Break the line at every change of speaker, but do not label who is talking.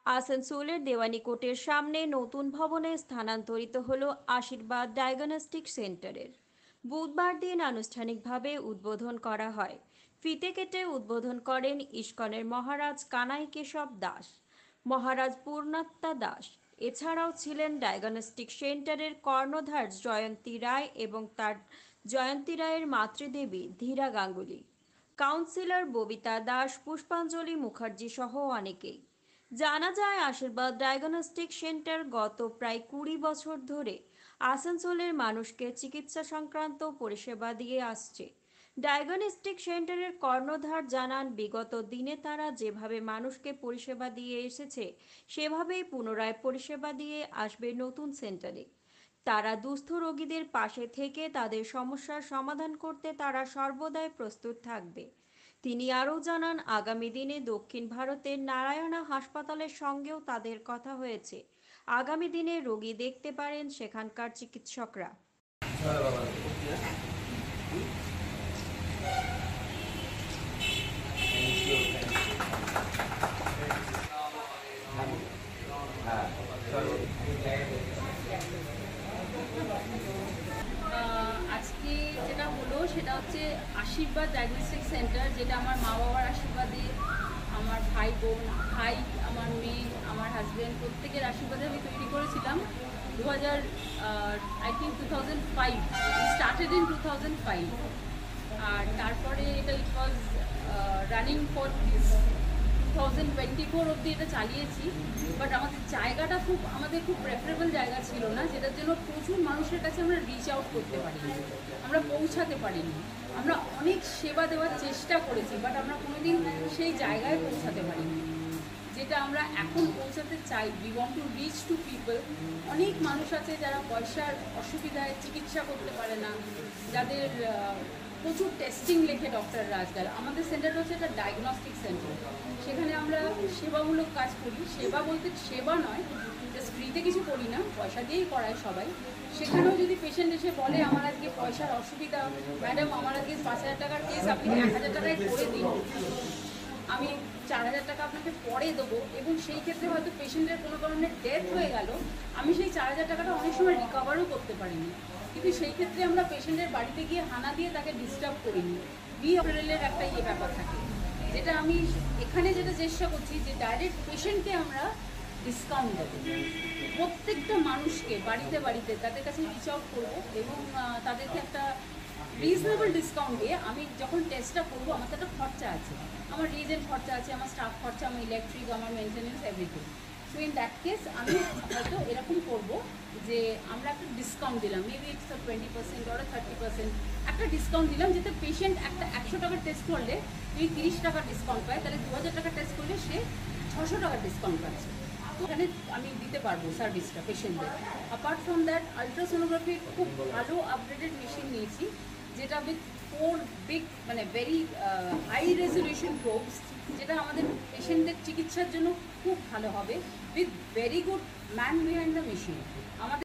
আসানসোলের দেওয়ানি কোর্টের সামনে নতুন ভবনে স্থানান্তরিত হলো আশীর্বাদ ডায়াগনস্টিক সেন্টারের। বুধবার দিন আনুষ্ঠানিকভাবে উদ্বোধন করা হয়। ফিতে কেটে উদ্বোধন করেন ইস্কনের মহারাজ কানাই কেশব দাস, মহারাজ পূর্ণাত্মা দাস। এছাড়াও ছিলেন ডায়াগনস্টিক সেন্টারের কর্ণধার জয়ন্তী রায় এবং তার জয়ন্তী রায়ের মাতৃদেবী ধীরা গাঙ্গুলি, কাউন্সিলর ববিতা দাস, পুষ্পাঞ্জলি মুখার্জি সহ অনেকেই। জানা যায় আশীর্বাদ ডায়াগনস্টিক সেন্টার গত প্রায় 20 বছর ধরে আসানসোলের মানুষকে চিকিৎসা সংক্রান্ত পরিষেবা দিয়ে আসছে। ডায়াগনস্টিক সেন্টারের কর্ণধার জানান, বিগত দিনে তারা যেভাবে মানুষকে পরিষেবা দিয়ে এসেছে সেভাবেই পুনরায় পরিষেবা দিয়ে আসবে নতুন সেন্টারে। তারা দুস্থ রোগীদের পাশে থেকে তাদের সমস্যার সমাধান করতে তারা সর্বদাই প্রস্তুত থাকবে। তিনি আরও জানান, আগামী দিনে দক্ষিণ ভারতের নারায়ণা হাসপাতালের সঙ্গেও তাদের কথা হয়েছে। আগামী দিনে রোগী দেখতে পারেন সেখানকার চিকিৎসকরা।
আজকে যেটা হলো সেটা হচ্ছে আশীর্বাদ ডায়াগনস্টিক সেন্টার, যেটা আমার মা বাবার আশীর্বাদে, আমার ভাই বোন, ভাই, আমার মেয়ে, আমার হাজব্যান্ড প্রত্যেকের আশীর্বাদে আমি তৈরি করেছিলাম 2000, আই থিঙ্ক 2005, স্টার্টেড ইন 2005। আর তারপরে এটা ইট ওয়াজ রানিং ফর 2024 অবধি এটা চালিয়েছি। বাট আমাদের খুব প্রেফারেবল জায়গা ছিল না, যেটার জন্য প্রচুর মানুষের কাছে আমরা রিচ আউট করতে পারিনি, আমরা পৌঁছাতে পারিনি। আমরা অনেক সেবা দেওয়ার চেষ্টা করেছি, বাট আমরা কোনোদিন সেই জায়গায় পৌঁছাতে পারিনি যেটা আমরা এখন পৌঁছাতে চাই। We want to reach two people. অনেক মানুষ আছে যারা পয়সার অসুবিধায় চিকিৎসা করতে পারে না, যাদের প্রচুর টেস্টিং লেখে ডক্টররা আজকাল। আমাদের সেন্টারটা হচ্ছে একটা ডায়াগনস্টিক সেন্টার, সেখানে আমরা সেবামূলক কাজ করি। সেবা বলতে সেবা নয়, জাস্ট ফ্রিতে কিছু করি না, পয়সা দিয়েই করায় সবাই। সেখানেও যদি পেশেন্ট এসে বলে আমার আজকে পয়সার অসুবিধা, ম্যাডাম আমার আজকে 5,000 টাকার কেস আপনি 1,000 টাকায় করে দিন, আমি 4,000 টাকা আপনাকে পরে দেবো, এবং সেই ক্ষেত্রে হয়তো পেশেন্টের কোনো কারণে ডেথ হয়ে গেল, আমি সেই 4,000 টাকাটা অনেক সময় রিকভারও করতে পারিনি। কিন্তু সেই ক্ষেত্রে আমরা পেশেন্টের বাড়িতে গিয়ে হানা দিয়ে তাকে ডিস্টার্ব করিনি। বিএফএলের একটা ব্যাপার থাকে, যেটা আমি এখানে যেটা চেষ্টা করছি যে ডাইরেক্ট পেশেন্টকে আমরা ডিসকাউন্ট দেবো। প্রত্যেকটা মানুষকে বাড়িতে বাড়িতে তাদের কাছে রিচ আউট করবো এবং তাদেরকে একটা রিজনেবল ডিসকাউন্ট দিয়ে, আমি যখন টেস্টটা করবো আমার তো একটা খরচা আছে, আমার রিজেন্ট খরচা আছে, আমার স্টাফ খরচা, আমার ইলেকট্রিক, আমার maintenance, everything. So in that case আমি হয়তো এরকম করবো যে আমরা একটা ডিসকাউন্ট দিলাম, মেবি ইটস 20% or 30% একটা ডিসকাউন্ট দিলাম, যাতে পেশেন্ট একটা 100 টাকার টেস্ট করলে যদি 30 টাকার ডিসকাউন্ট পায়, তাহলে 2,000 টাকার টেস্ট করলে সে 600 টাকার ডিসকাউন্ট পাচ্ছে। ওখানে আমি দিতে পারবো সার্ভিসটা পেশেন্টদের। অ্যাপার্ট ফ্রম দ্যাট, আলট্রাসোনোগ্রাফির খুব ভালো আপডেটেড মেশিন নিয়েছি, যেটা উইথ 4 বিগ মানে ভেরি হাই রেজলিউশন প্রোবস, যেটা আমাদের পেশেন্টদের চিকিৎসার জন্য খুব ভালো হবে, with very good man behind the machine. আমাদের